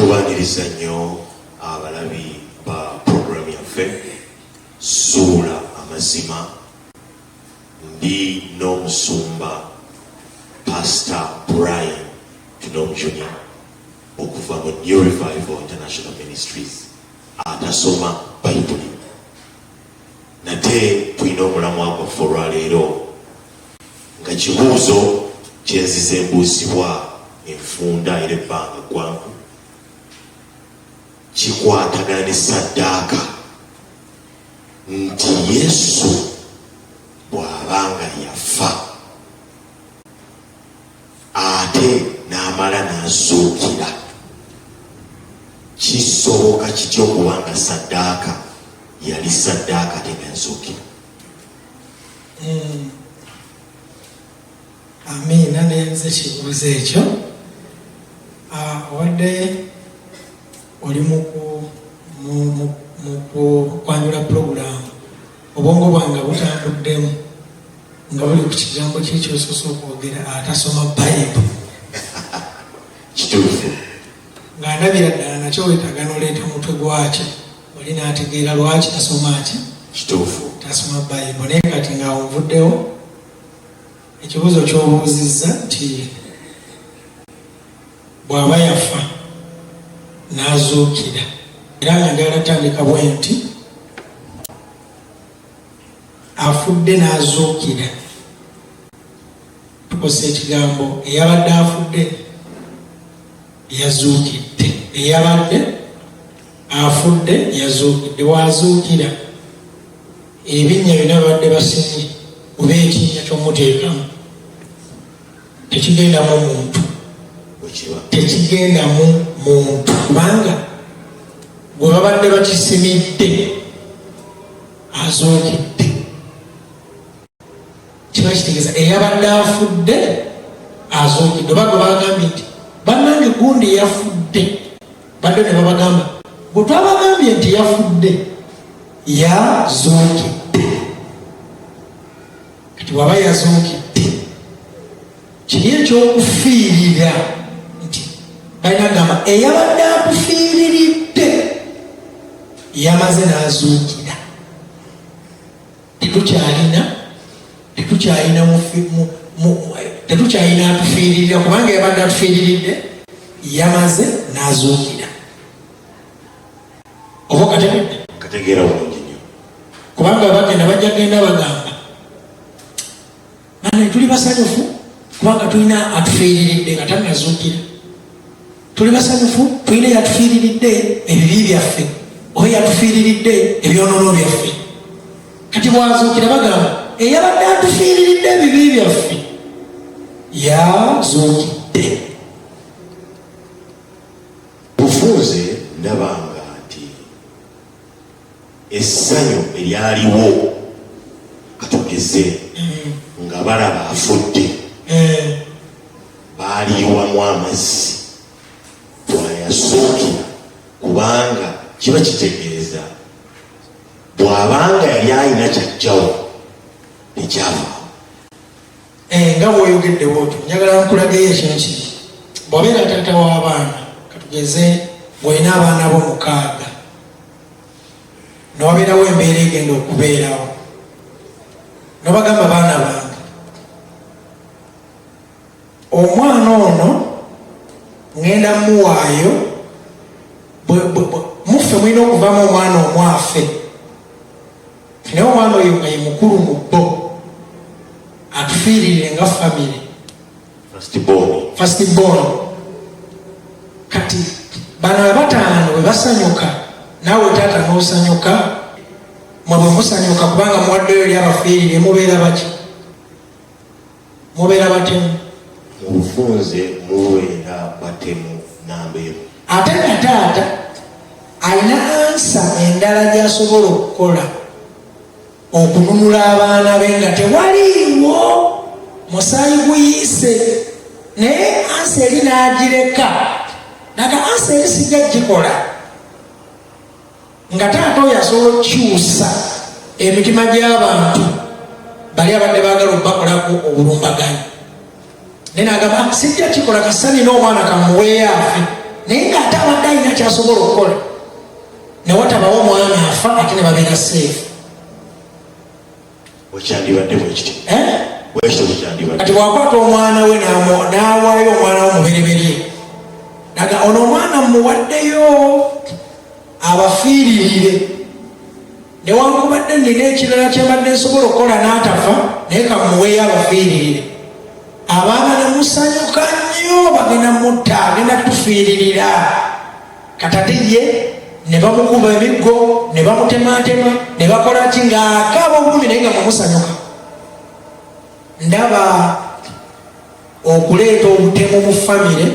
tubaniriza nnyo abalabi ba programu yaffe Zuula Amazima. Ndi n'omusumba Pastor Brian Tunom Jr. okuva mu New Revival International Ministries atasoma Bayibuli. Nate tulina omulamu gwaffe olwaleero nga kibuuzo kyenzize mbuuzibwa enfunda era ebbanga ggwanvu kikwatagana ne ssaddaaka nti Yesu bw'abanga yafa ate n'amala n'azuukira kisoboka kitya okubanga ssaddaaka yali ssaddaaka ate n'azuukira? Amiina, nenze kibuuzo ekyo. Wadde oli mu kwanjula puroguramu obwongo bwange butambuddemu nga buli ku kigambo kyekyososa okwogera atasoma Bayibuli. Kituufu. Nga ndabira ddala nakyo weetagana oleeta mutwe gwakyo oli n'ategeera lwaki tasoma ki? Kituufu. Tasoma Bayibuli. Naye kati nga onvuddewo ekibuuzo ky'obuuzizza nti bw'aba yafa n'azuukira, era nga njagala tandika bwe nti afudde n'azuukira tukosa ekigambo eyabadde afudde yazuukidde, eyabadde afudde yazuukidde. Waazuukira ebinnya byonna babadde basinye oba ekinnya ky'omuteekamu tekigendamu muntu, tekigendamu muntu kubanga gwe babadde bakisimidde azuukidde. Kiba kitegeeza eyabadde afudde azuukidde. Oba gwe bagambye nti bannange gundi yafudde, badde ne babagamba bwe twabagambye nti yafudde yazuukidde. Kati bw'aba yazuukidde kiri ekyokufiirira nti balina gamba eyabadde akufiiriridde yamaze n'azuukira. Tetukyalina atufiiririra kubanga yabadde atufiiriridde yamaze n'azuukira. Oba okategedde? Kategeera bulungi nnyo. Kubanga bagenda bajja genda bagamba nane tuli basanyufu kubanga tulina atufiiriridde nga tannazuukira. Tuli basanyufu tulina yatufiiriridde ebibi byaffe oba yatufiiriridde ebyonoono byaffe. Kati bwazuukira bagamba eyabadde atufiiriridde ebibi byaffe yazuukidde. Bufunze ndabanga nti essanyu eryaliwo katugeze nga balaba afudde baaliyiwamu amazzi bwayazuukira, kubanga kiba kitegeeza bw'abanga yali alina kyajjawo tekyavaawo. Nga bw'oyogedde bw'otyo njagala nkulageyo ekintu kiri. Bw'obeera taata w'abaana katugeze ng'olina abaana bo 6 n'obeerawo embeera egenda okubeerawo n'obagamba baana bange omwana ono ngenda muwaayo, muffe mulina okuvaamu omwana omwafe naye omwana oyo nga ye mukulu mu bbo atufiirire nga famire first born. Kati bano abataano bwe basanyuka naawe taata n'osanyuka, mwe bwe musanyuka kubanga muwaddeyo eri abafiirire mubeera baki? Mubeera batemu. Mu bufunze mubeera batemu nambeemu. Ate nga taata alina ansa endala gy'asobola okukola okununula abaana be nga tewaliiwo musaayi guyiise, naye ansa eri n'agireka naga ansa eri sijja gikola. Nga taata oyo asobola okukyusa emitima gy'abantu bali abadde baagala okubakolako obulumbaganyi. Naye n'agamba sijja kikola kasani n'omwana kamuweeyo afe, naye ng'ate abadde alina talina kyasobola okukola newatabawo omwana afa ate ne babeera seefu. wekyandibadde bwekiti bwekito wekyandibadde. kati bwakwata omwana we n'awaayo omwana we mubereberye naga ono omwana mmuwaddeyo abafiiririre newankubadde nina ekirala kyembadde nsobola okukola n'atafa naye kamuweeyo abafiiririre. abaana ne musanyuka nnyo bagenda mutta agenda tufiiririra katate ye ne bamukuba emiggo ne bamutematema ne bakola ki ng'akaaba obulumi naye nga mumusanyuka. ndaba okuleeta obutemu mu famire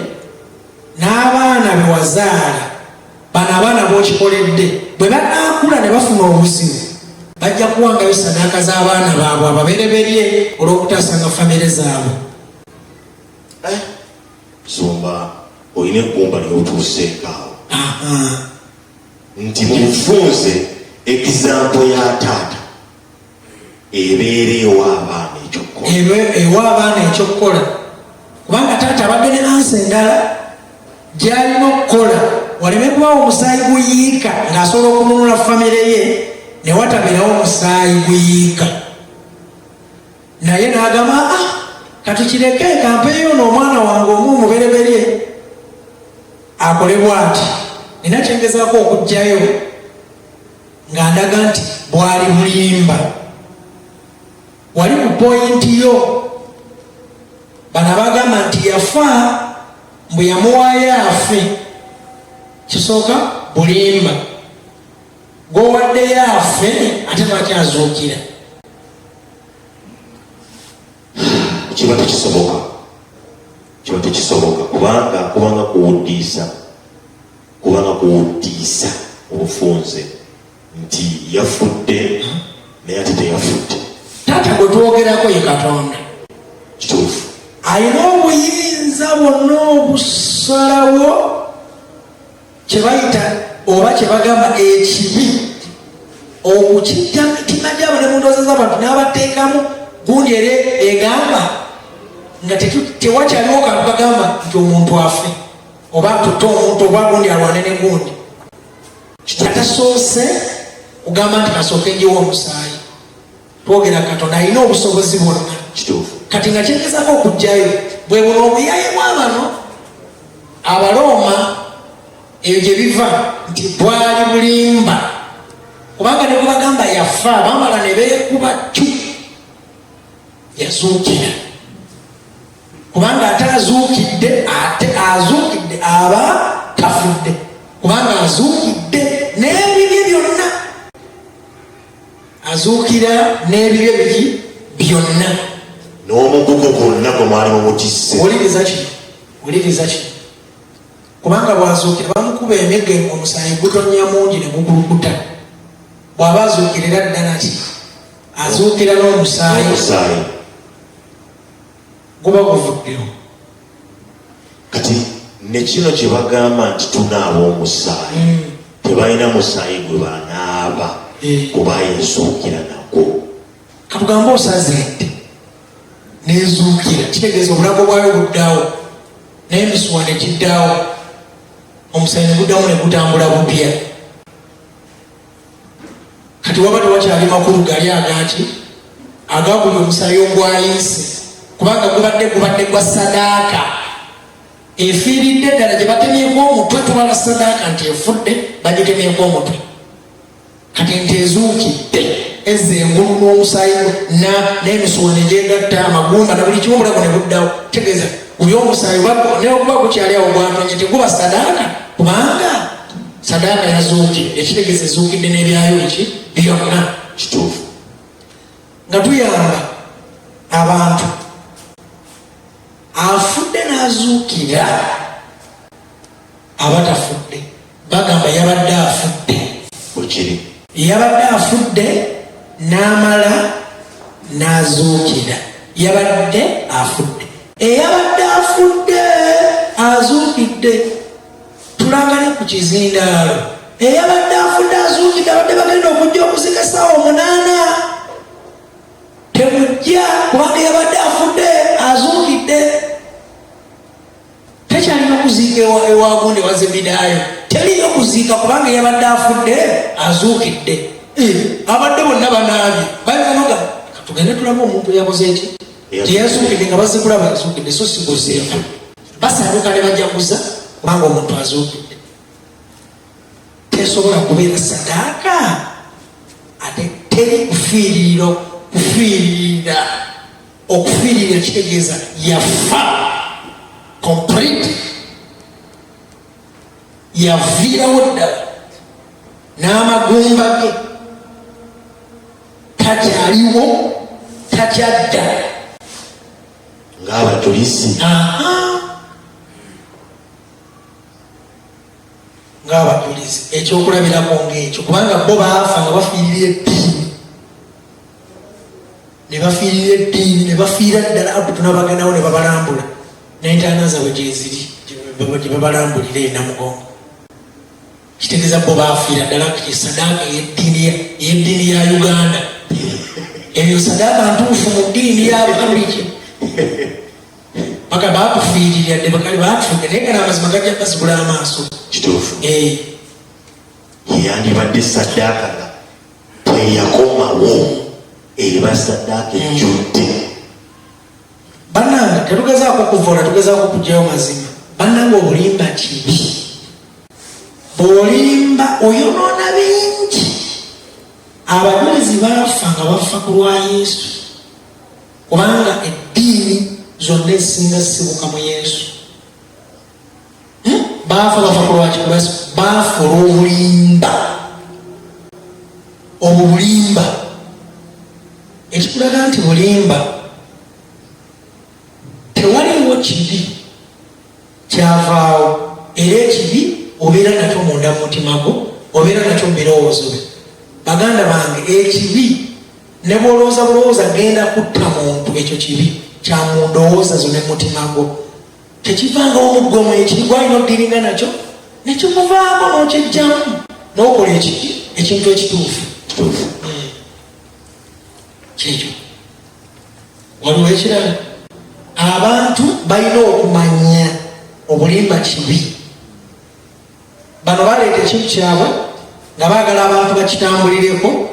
n'abaana be wazaala bano abaana b'okikoledde bwe banaakula ne bafuna obuzibu bajja kuwangayo sadaaka z'abaana baabwe ababereberye olw'okutaasanga famire zaabwe. Nsumba olina eggumba lyotuuseekaawo nti mu bufunze egizampo ya taata ebeera ewa abaana ekyokukola kubanga taata abadde ne ansi endala gy'alina okukola waleme kubaawo omusaayi guyiika ng'asobola okununula famire ye ne watabeerawo omusaayi guyiika. naye n'agamba katukireke kampeeyo n'omwana wange omu mubereberye akolebwa ati nina kyengezaako okugjayo nga ndaga nti bwali bulimba wali ku poyinti yo bano bagamba nti yafa mbwe yamuwaayo afe kisooka bulimba gwowaddeyo afe ate twakyazuukira. kiba tekisoboka kubanga kuwuddiisa obufunze nti yafudde naye ate teyafudde. taata gwe twogerako ye Katonda kituufu alina obuyinza bwonna obusalawo kyebayita oba kyebagamba ekibi okukijja mitima gyabo ne mundooza z'abantu n'abateekamu gundi ere egamba nga tewakyaliwo kantu bagamba nti omuntu afe oba tutte omuntu oba gundi alwane ne gundi katasoose kugamba nti kasooke njiwa omusaayi. twogera Katonda alina obusobozi bwonna kati nga kyegezako okugjayo bwe buno obuyayi bw'abano Abaroma ebyo gye biva nti bwali bulimba kubanga ne kubagamba yafa bamala ne beekuba cu yazuukira kubanga ate azuukidde aba tafudde kubanga azuukidde n'ebibye byonna azuukira n'ebibye biki byonna n'omugugu gwonna gwe mwali mumutisse. Wuliriza ki kubanga bwazuukira bamukuba emiggo omusaayi gutonnya mungi ne gukulukuta bw'aba azuukirira ddala ki azuukira n'omusaayi guba guvuddewo. kati ne kino kye bagamba nti tunaaba omusaayi tebalina musaayi gwe banaaba kuba yezuukira nagwo. katugambe osazidde nezuukira kitegeeza obulago bwayo buddawo n'emisuwa ne giddawo omusaayi ne guddamu ne gutambula bupya. kati waba tewakyali makulu gali agaki agaguli omusaayi ogwayinse kubanga gubadde gwa sadaaka efiiridde ddala gye batemyeko omutwe tubala sadaaka nti efudde bagitemyeko omutwe kati nti ezuukidde ezza engulu n'omusaayi n'emisuwa ne gyegatta amagumba na buli kimu obulago ne buddawo. tegeeza buli omusaayi neokuba gukyali awo gwatonye teguba sadaaka kubanga sadaaka yazuukidde ekitegeeza ezuukidde n'ebyayo eki byonna. kituufu nga tuyamba abantu afudde n'azuukira abatafudde bagamba yabadde afudde bwekiri yabadde afudde n'amala n'azuukira yabadde afudde eyabadde afudde azuukidde. tulangane ku kizindaalo eyabadde afudde azuukidde abadde bagenda okujja okuzika essaawa 8 temujja kubanga yabadde afudde azuukidde. tekyalina kuziika ewagundi wazibidaayo teriyo kuziika kubanga yabadde afudde azuukidde. Abadde bonna banaabye bayinza noga tugende tulabe omuntu yakoze eki teyazuukidde nga bazze kulaba yazuukidde so sikuziika basanduka ne bajaguza kubanga omuntu azuukidde. Tesobola kubeera sadaaka ate teri kufiirira okufiirira kitegeeza yafa complete yaviirawo ddala n'amagumba ge takyaliwo takyadda ng'abajulizi ng'abajulizi ekyokulabirako ng'ekyo kubanga bo baafa nga bafiirira eddiini ne bafiira ddala abutuna bagendawo ne babalambula n'entaana zaabwe gyeziri gye babalambulira enamugongo. Kitegeeza bo baafiira ddala sadaaka ey'eddiini ya Uganda. Eyo sadaaka ntuufu mu ddiini y'Abakatoliki paka baakufiirira dde bakali baatufudde naye gala amazima gajja gasibula amaaso. Kituufu yeyandibadde sadaaka nga teyakomawo eba sadaaka ejjudde. Bannange tetugezaako kuvoola tugezaako kugyayo mazima. Bannange obulimba kibi, bw'olimba oyonoona bingi. Abajulizi baafa nga bafa ku lwa Yesu kubanga eddiini zonna ezisinga zisibuka mu Yesu. Baafa ku lwaki? Baafa olw'obulimba. Obwo bulimba ekikulaga nti bulimba tewaliwo kibi kyavaawo, era ekibi obeera nakyo munda mu mutima gwo, obeera nakyo mu birowoozo byo. Baganda bange ekibi ne bwolowooza bulowooza genda kutta muntu, ekyo kibi kya mu ndowooza zo ne mutima gwo. Tekivangawo omuggomo ekibi gwalina oddiringa nakyo nekikuvaako n'okyejjamu n'okola ekintu ekituufu. Kyekyo waliwo ekirala. Abantu balina okumanya obulimba kibi. Bano baleeta ekintu kyabwe nga baagala abantu bakitambulireko,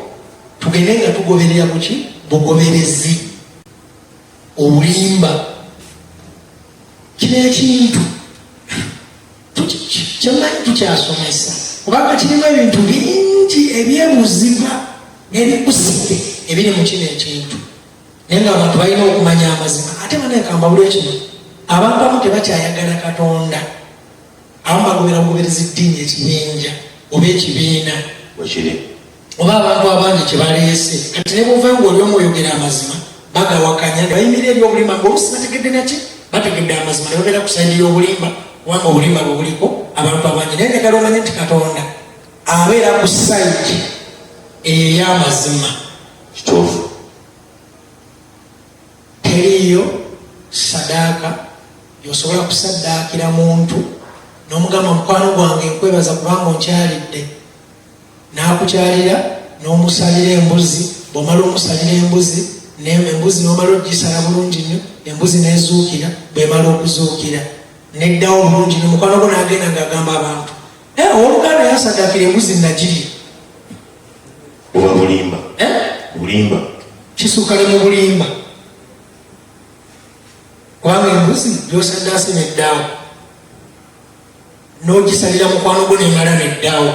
tugende nga tugoberera kuki? Bugoberezi. Obulimba kino ekintu kyemmanyi tukyasomesa kubanga kirimu ebintu bingi ebyebuzibwa ebikusibe ebiri mu kino ekintu, naye nga abantu balina okumanya amazima. Ate banekamba buli ekino abantu abamu tebakyayagala Katonda, abamu bagobera bugoberezi ddiini ekibinja oba ekibiina oba abantu abangi kyebaleese. Kati ne buvayo ngaoli omweyogera amazima bagawakanya ne bayimirira ebyobulimba ngaolusi bategedde naki? Bategedde amazima ne bagenda ku sayidi y'obulimba kubanga obulimba bwe buliko abantu abangi. Naye njagala omanye nti Katonda abeera ku sayidi eyo ey'amazima. Kituufu. Teriyo sadaaka yosobola kusaddaakira muntu n'omugamba mukwano gwange nkwebaza kubanga onkyalidde, n'akukyalira n'omusalira embuzi. Bw'omala omusalira embuzi n'omala ogisala bulungi nnyo, embuzi n'ezuukira. Bw'emala okuzuukira neddawo bulungi nnyo, mukwano gwo n'agenda ng'agamba abantu owooluganda yasaddaakira embuzi nagirya. Oba bulimba. Bulimba Kisuuka ne mu bulimba kubanga embuzi gy'osaddaase neddaawo, n'ogisalira mukwano gwo n'emala neddaawo.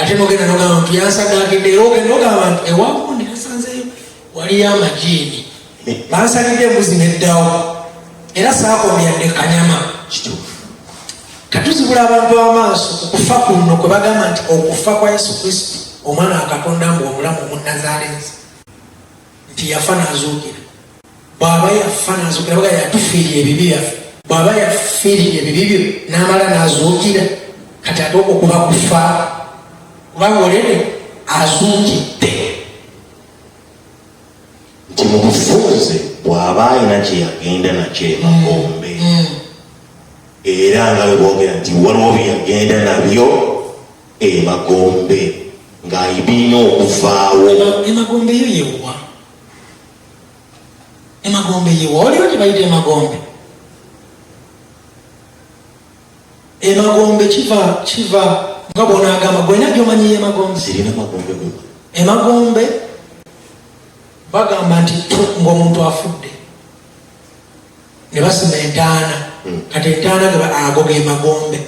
Ate n'ogenda n'ogamba nti yansaddaakidde, era ogenda n'ogamba nti ewaabundi nasanzeyo waliyo amajiini bansalidde embuzi neddaawo, era saakomya yadde kanyama. Katuzibula abantu amaaso okufa kuno kwe bagamba nti okufa kwa Yesu Kristo omwana wa Katonda ng'omulamu omunnazaaleesi, nti yafa n'azuukira. Bw'aba yafa n'azuukira baga yatufiirira ebibi byaffe, bw'aba yafiirira ebibi byo n'amala n'azuukira, kati ate okwo kuba kufa kubanga olede azuukidde. Nti mu bufunze bw'aba alina kye yagenda nakyo emagombe, era nga bwe boogera nti waliwo bye yagenda nabyo emagombe ng'ayibirina okuvaawo. Emagombe yo yewa, emagombe yewa, waliwo gye bayita emagombe. emagombe kiva nga bw'onaagamba gwena gyomanyiyo emagombe sirina magombe gwe emagombe bagamba nti ng'omuntu afudde ne basima entaana kati entaana ago ge magombe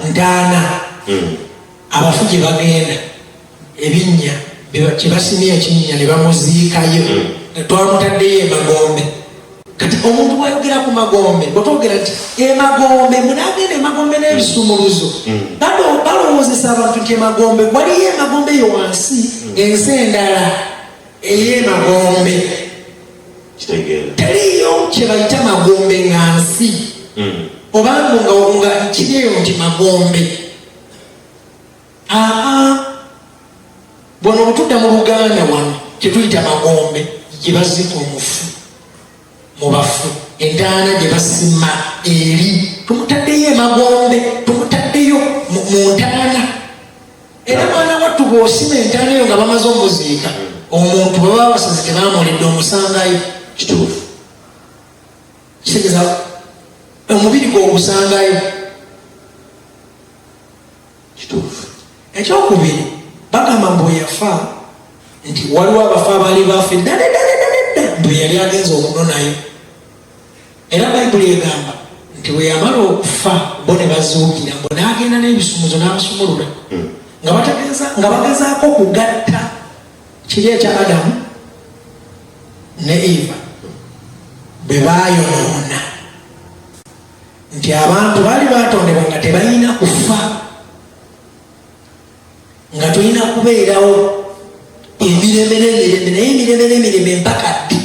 ntaana abafu gye bagenda ebinnya kyebasimye ekinnya ne bamuziikayo twamutaddeyo emagombe kati omuntu bwayogera ku magombe bwetwogera nti emagombe munagenda emagombe n'ebisumuluzo balowoozesa abantu nti emagombe waliyo emagombe eyo wansi ensi endala ey'emagombe teriyo kyebayita magombe nga nsi obanga nga kiriyo nti magombe bwono obutudda mu Buganda wano kyetuyita magombe gye bazika omufu mu bafu entaana gye basima eri tumutaddeyo emagombe tumutaddeyo mu ntaana era mwana wattu bw'osima entaana eyo nga bamaze omuziika omuntu bwe baba basize tebamulidde omusangayo kituufu kitegeeza omubiri gw'ogusangayo kituufu ekyokubiri bagamba mbu yafa nti waliwo abafa abaali bafe ddala bwe yali agenza okunonayo era bayibuli egamba nti bwe yamala okufa bo ne bazuukira mbu n'agenda n'ebisumuzo n'abasumulula nga bagezaako okugatta kiri ekya Adamu ne Eva bwe baayonoona nti abantu baali batondebwa nga tebalina kufa nga tulina kubeerawo emirembe n'emirembe naye emirembe n'emirembe mpaka ddi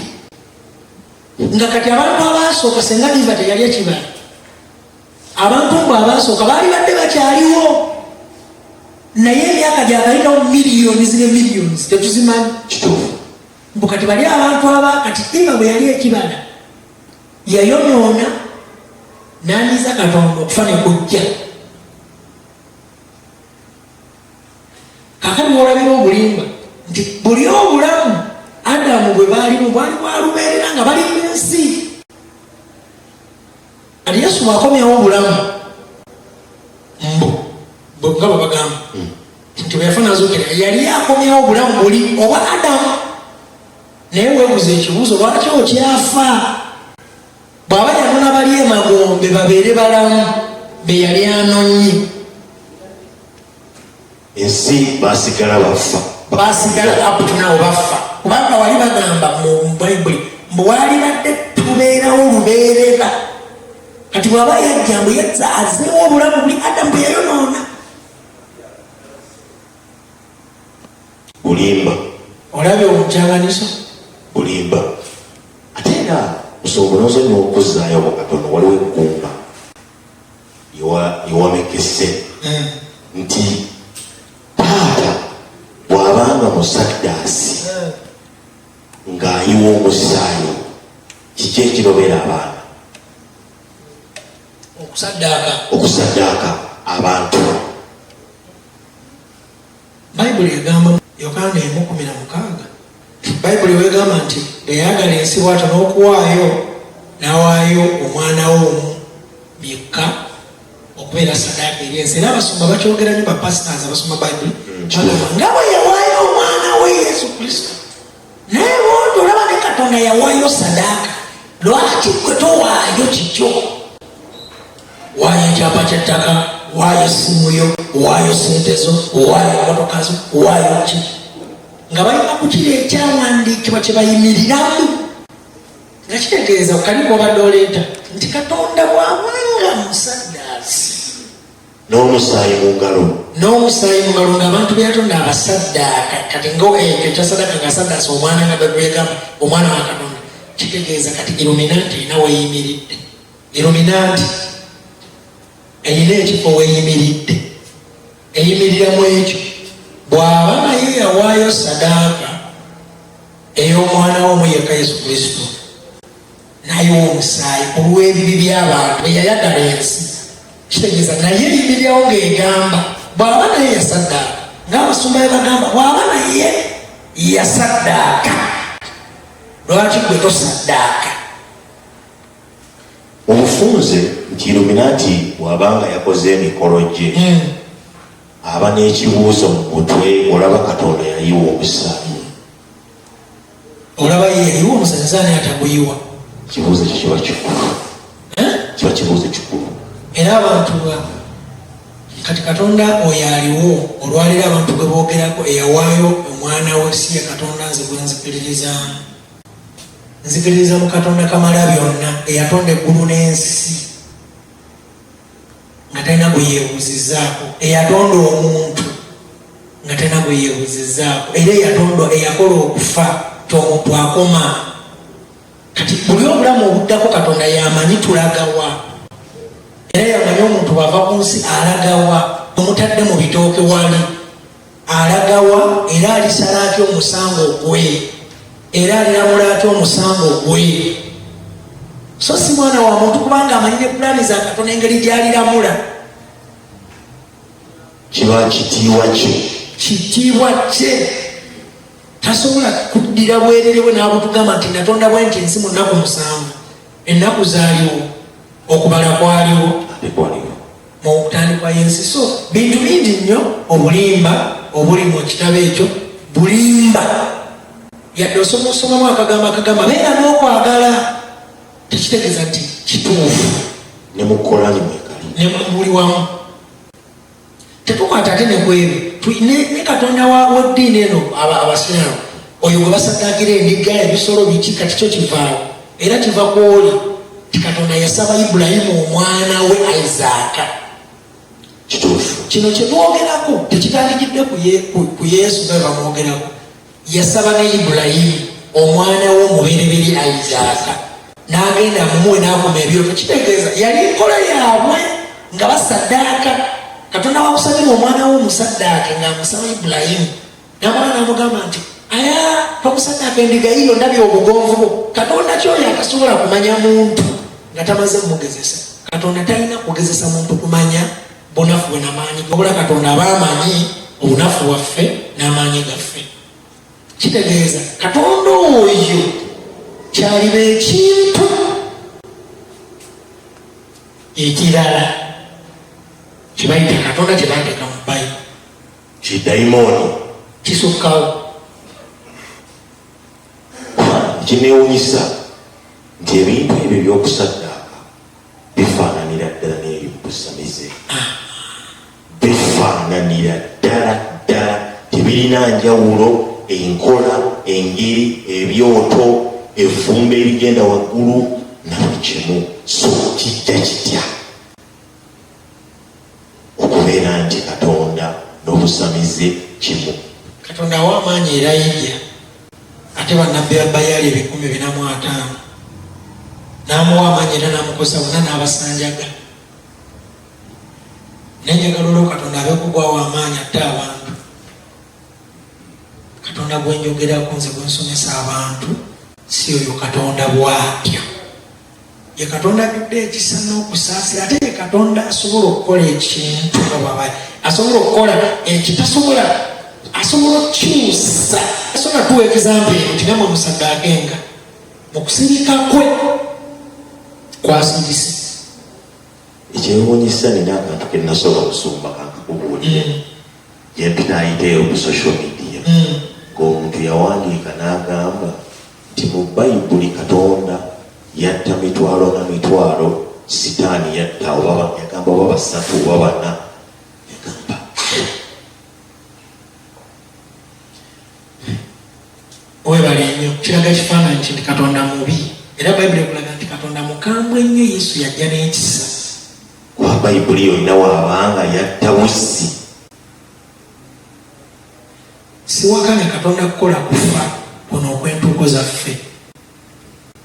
nga kati abantu abaasooka senga Eva teyali ekibala abantu mbu abaasooka baali badde bakyaliwo naye emyaka gyabayitawo miliyoni zine miliyoni tetuzimanyi mbu kati bali abantu abakati Eva bwe yali ekibala yayonoona n'anyiza Katonda okufa ne kujja kakati olabira obulimba nti buli obulamu Adamu bwe baalimu bwali bwalubeerera nga bali mu nsi ali Yesu bwakomyawo obulamu nga bwe bagamba nti bwe yafa nazuukira yali akomyawo obulamu buli oba Adamu naye weebuza ekibuuzo lwaki okyafa bw'aba yanona bali emagombe babeere balamu be yali anonye ensi basigala bafa basigala aputunawo bafa kubanga wali bagamba mu Bayibuli mbu wali badde tubeerawo lubeerera kati bw'aba yajja mbu yezza azeewo obulamu buli Adamu bwe yayonoona bulimba olabye omukyanganiso bulimba ate era osobola ozonyo okuzzaayo mu Katonda waliwo eggumba yewamekese nti taata bw'abanga musaddaasi ng'ayiwa omusaayi kiki ekirobera abaana okusaddaaka abantu Bayibuli egamba Yokaana 1:16 Bayibuli wegamba nti bweyagala ensi bw'atyo n'okuwaayo n'awaayo omwana we omu yekka okubeera saddaaka eri ensi era abasumba bakyogera nnyo bapasitaazi abasoma Bayibuli bagamba nga bwe yawaayo omwana we Yesu Kristo naye bondi olaba ne Katonda yawaayo saddaaka lwaki gwe towaayo kikyo waayo ekyapa ky'ettaka waayo essimu yo waayo sente zo waayo emmotoka zo waayo ki nga balina kukira ekyawandiikibwa kye bayimiriramu nga kitegeeza kalimu obadde oleeta nti Katonda bw'abanga musaddaasi n'omusaayi mu ngalo ng'abantu beyatonda abasaddaaka kati ngaekyo ekyasaddaaka nga saddaasi omwana nga begwegamba omwana wa Katonda kitegeeza kati Illuminati erina weyimiridde Illuminati erina ekifo weyimiridde eyimiriramu ekyo bw'aba naye yawaayo saddaaka ey'omwana we omu yekka Yesu Kristo nayiwa omusaayi olw'ebibi by'abantu eyayagala ensi kitegeeza naye eyimirirawo ng'egamba bw'aba naye yasaddaaka ng'abasumba be bagamba bw'aba naye yasaddaaka lwaki gwe tosaddaaka obufunze nti Illuminati bw'abanga yakoze emikolo gye aba n'ekibuuzo mu mutwe, olaba Katonda yayiwa omusaayi, olaba yayiwa omusaayi saani ataguyiwa. Kibuuzo kyo kiba kikulu, kiba kibuuzo kikulu. Era abantu kati Katonda oyo aliwo, olwaliro abantu gwe boogerako eyawaayo omwana we si ye Katonda nze gwe nzikiririza mu Katonda kamala byonna eyatonda eggulu n'ensi nga talina gwe yeebuuzizaako, eyatonda omuntu nga talina gwe yeebuuzizaako, era eyatonda eyakola okufa tomuntu akoma. Kati buli obulamu obuddako Katonda yamanyi tulagawa, era yamanyi omuntu bw'ava ku nsi alagawa, omutadde mu bitooke wali alagawa, era alisala atya omusango gwe, era aliramula atya omusango gwe. So si mwana wa muntu kubanga amanyire pulaani za Katonda engeri gy'aliramula. Kiba kitiibwa kye, kitiibwa kye. Tasobola kuddira bwerere bwe n'abutugamba nti natonda bwe nti ensi mu nnaku 7 ennaku zaaliwo, okubala kwaliwo mu kutandikwa y'ensi. So bintu bingi nnyo obulimba obuli mu kitabo ekyo, bulimba. Yadde osomamu akagamba beera n'okwagala, tekitegeeza nti kituufu. Ne mukola ne mwekali, ne muli wamu. Tetukwata ate ne kwebyo ne Katonda w'eddiini eno abasiraamu oyo gwe basaddaakira endiga ebisolo biki, kati kyo kivaawo, era kiva kwoli ti Katonda yasaba Ibulayimu omwana we Isaaka. Kituufu. Kino kye boogerako tekitandikidde ku Yesu be bamwogerako, yasaba ne Ibulayimu omwana we omubereberye Isaaka, n'agenda mumuwe n'akoma ebyoto. Kitegeeza yali nkola yaabwe nga basaddaaka. Katonda wamusabira omwana we omusaddaake ng'amusaba Ibulayimu, n'amwana n'amugamba nti aya tomusaddaaka endiga yiyo ndabye obugonvu bwo. Katonda kyoyo akasobola kumanya muntu nga tamaze mugezesa. Katonda talina kugezesa muntu kumanya bunafu bwe n'amaanyi ge, wabula Katonda aba amanyi obunafu waffe n'amaanyi gaffe. Kitegeeza Katonda oyo kyaliba ekintu ekirala kibayita Katonda kyebateeka mu Bayibuli, kidayimooni kisukkawo. Kineewuunyisa nti ebintu ebyo by'okusaddaaka bifaananira ddala n'eri mu busamize, bifaananira ddala tebirina njawulo. Enkola, engeri, ebyoto, evvumba ebigenda waggulu na buli kimu. So kijja kitya okubeera nti Katonda n'obusamize kimu? Katonda w'amaanyi era yijja ate bannabbi ba Baali 145 n'amuwa amaanyi era n'amukosa bonna n'abasanjaga. Nenjagala olwo Katonda abekugwawo amaanyi atte abantu. Katonda gwenjogerako nze gwensomesa abantu si oyo Katonda bw'atyo. Ye Katonda ajjudde ekisa n'okusaasira, ate ye Katonda asobola okukola ekintu nga bw'aba asobola okukola ekitasobola, asobola okukyusa. Asobola tuwa egizample nti namwe musaddaakenga mu kusirika kwe kwasirisi. Ekyewuunyisa nina akantu ke nasobola okusumba kankakubuulira. Yempita ayiteyo ku social media ng'omuntu yawandiika n'agamba nti mu Bayibuli Katonda yatta mitwalo na mitwalo, Sitaani yatta yagamba oba 3 oba 4. Yagamba webale nnyo, kiraga ekifaananyi nti Katonda mubi, era Bayibuli ekulaga nti Katonda mukambwe ennyo. Yesu yajja n'ekisa. Kuba Bayibuli yonna waabanga yatta bussi. Siwakane Katonda kukola kufa kuno okwentuuko zaffe.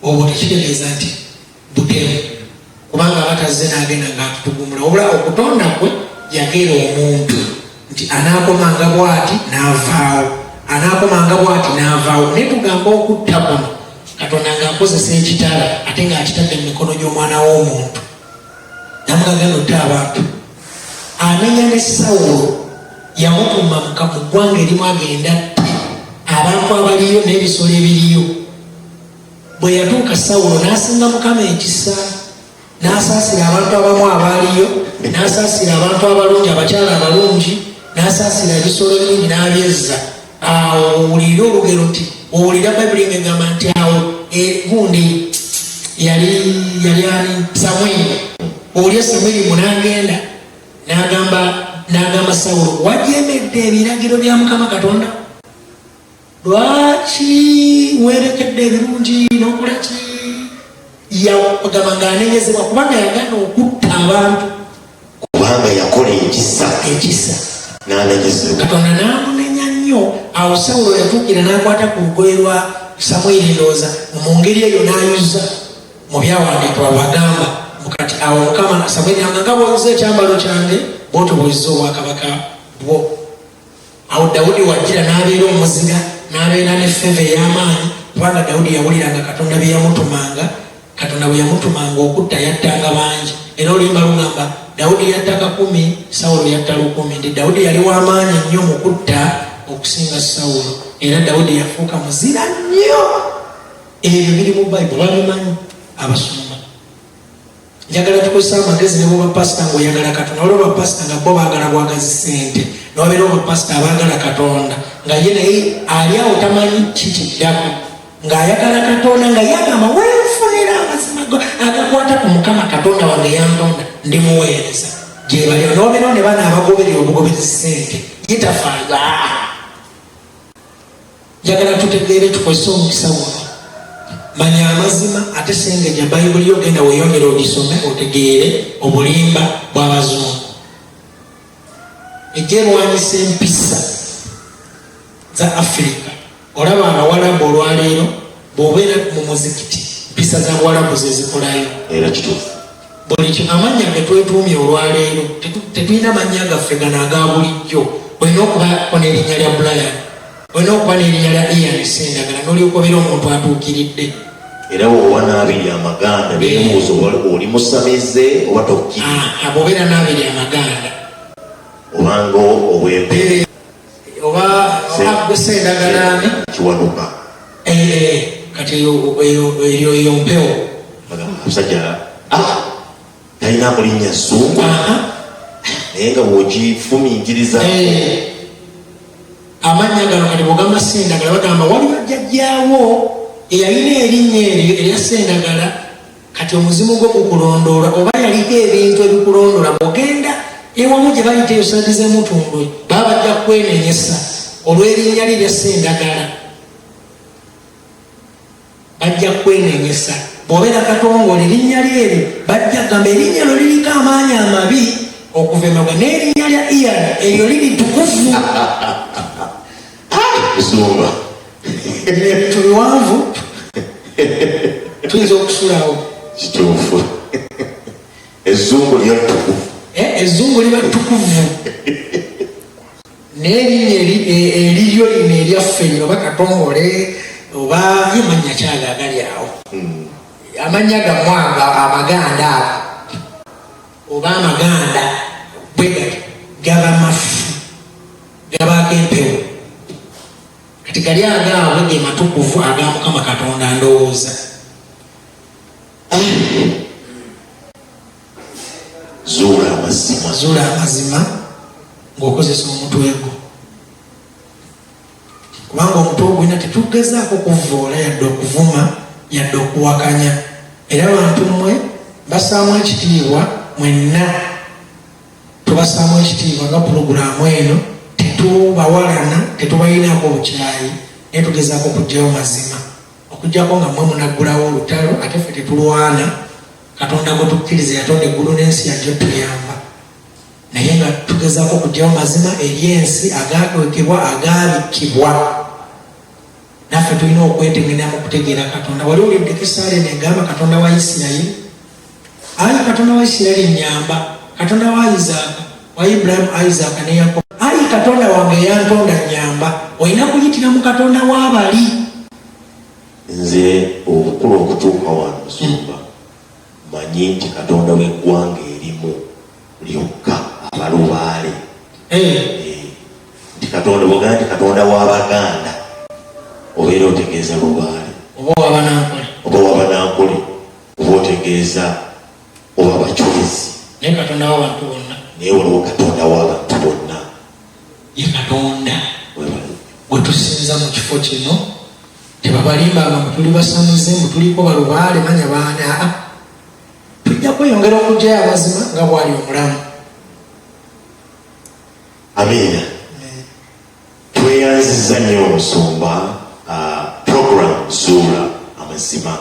Obwo tekitegeeza nti butemu, kubanga batazze n'agenda ng'atutugumula, wabula okutonda kwe yagera omuntu nti anaakomanga bw'ati n'avaawo, anaakomanga bw'ati n'avaawo. Naye tugamba okutta kuno Katonda ng'akozesa ekitala ate ng'akitadde mu mikono gy'omwana w'omuntu. Namugagenda otta abantu. Amenya ne Sawulo yamutuma mu ggwanga erimu agenda abantu abaliyo n'ebisolo ebiriyo. Bwe yatuuka Sawulo n'asinga Mukama ekisa n'asaasira abantu abamu abaaliyo, n'asaasira abantu abalungi, abakyala abalungi, n'asaasira ebisolo ebirungi n'abyezza. Awo owulire olugero nti owulira bayibuli ng'egamba nti awo gundi yali ani Samwiri. Owulire Samwiri munagenda n'agamba Sawulo, wajeemedde ebiragiro bya Mukama Katonda? Lwaki werekedde ebirungi n'okola ki? Yagamba ng'anenyezebwa kubanga yagana okutta abantu, kubanga yakola ekisa n'anenyezebwa. Katonda n'amunenya nnyo. Awo Sawulo yatuukira n'akwata ku lugoye lwa Samwiri ndowooza mu ngeri eyo n'ayuza mu byawandiikibwa bagamba mukati. Awo Mukama Samwiri nga bwoza ekyambalo kyange bwotyo bwoza obwakabaka bwo. Awo Dawudi wajjira n'abeera omuziga, n'abeera n'effeeva ey'amaanyi, kubanga Dawudi yawuliranga Katonda bye yamutumanga. Katonda bwe yamutumanga okutta yattanga bangi. Era oluyimba lugamba Dawudi yatta 10, Sawulo yatta 10. Ndi Dawudi yali w'amaanyi nnyo mu kutta okusinga Sawulo, era Dawudi yafuuka muzira nnyo. Ebyo biri mu Bayibuli, babimanyi abasumba. Njagala tukozesa amagezi ne bwoba pasita ng'oyagala Katonda. Waliwo bapasita nga bo baagala bwagazi ssente, n'obeera bapasita abaagala Katonda nga ye naye ali awo tamanyi kikiddako, ng'ayagala Katonda nga yagamba weefunira amazima agakwata ku Mukama Katonda wange yantonda ndimuweereza. Gye bali n'obeera ne bana abagoberera obugoberezi ssente yitafaayo. Njagala tutegeere tukozesa omukisa guno. Manya amazima ate sengeja Bayibuli ogenda weeyongera ogisome otegeere obulimba bw'abazungu. Ekyerwanyisa empisa za Afirika. Olaba Abawarabu olwaleero bw'obeera mu muzikiti empisa za Bwarabu ze zikolayo. Era kituufu. Buli amanya ge twetuumye olwaleero tetulina mannya gaffe gano aga bulijjo. Olina okuba n'erinnya lya Brian, olina okuba n'erinnya lya Ian Sendagala, n'olyoka obeera omuntu atuukiridde. Era bw'oba n'abiri amaganda beemuuza oli musamize oba tokkiri. Bw'obeera n'abiri amaganda obanga obwempe oba Sendagala kiwanuka. Kati eyo mpewo omusajja talina mulinnya Zungu naye nga bw'ogifumiikiriza amannya gano kati bw'ogamba Sendagala bagamba waliwo jjajjaawo eyalina erinnya eryo erya Sendagala. Kati omuzimu gwe gukulondoola oba yaliko ebintu ebikulondoola, bw'ogenda ewamu gye bayita eyo sadizeemu tundwe baba bajja kwenenyesa olw'erinnya lye erya Sendagala, bajja kwenenyesa. Bw'obeera Katongole erinnya lyeryo bajja kugamba erinnya lyo liriko amaanyi amabi okuva emabwa, n'erinnya lya Ian eryo liri tukuvu. Zumba ebintu biwanvu tuyinza okusulawo. Kituufu. Ezzungu lyo ttukuvu. Ezzungu liba ttukuvu. N'erinnya eriryo lino eryaffe lino oba Katongole oba amannya kyaga agali awo, amannya gammwe amaganda ago oba amaganda bwe gati gaba mafu, gabaako empewo. Kati gali agaabwe ge matukuvu aga Mukama Katonda ndowooza. Zuula amazima ng'okozesa omutwe gwo, kubanga omutwe ogulina tetugezaako kuvvoola yadde okuvuma yadde okuwakanya. Era abantu mmwe basaamu ekitiibwa, mwenna tubasaamu ekitiibwa nga pulogulaamu eno. Tetubawalana, tetubayinaako obukyayi, naye tugezaako okuggyayo mazima, okugjako nga mmwe munaggulawo olutalo ate ffe tetulwana. Katonda gwe tukkiriza yatonda eggulu n'ensi yajja tuyamba, naye nga tugezaako okuggyayo mazima eri ensi agaatwekebwa agaabikibwa. Naffe tulina okwetegenya mu kutegeera Katonda. Wali olidde Esaale negamba Katonda wa Isirayiri, ayi Katonda wa Isirayiri nnyamba, Katonda wa Isaaka, wa Ibulayimu, Isaaka ne Yakobo, ayi Katonda wange yantonda nnyamba. Olina kuyitira mu Katonda w'abali. Nze obukulu okutuuka wano Zumba manyi nti Katonda w'eggwanga erimu lyokka abalubaale. Nti Katonda bw'ogamba nti Katonda w'Abaganda obeera otegeeza Lubaale, oba w'Abanankole, oba otegeeza naye katonda w'abantu bonna, naye waliwo katonda w'abantu bonna, ye katonda gwe tusinza mu kifo kino. Tebabalimbanga mbu tuli basamize, mbu tuliko balubaale manya baana. Tujja kweyongera okugyayo amazima nga bwali omulamu. Amiina. Tweyanziza nnyo omusumba program zuula amazima.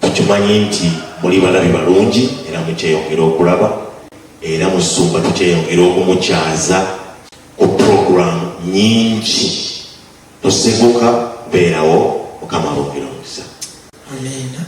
Tukimanyi nti muli balabi balungi era mukyeyongera okulaba, era musumba tukyeyongera okumukyaza ku program nyingi. Tosenguka beerawo, Mukama aboogera omukisa. Amiina.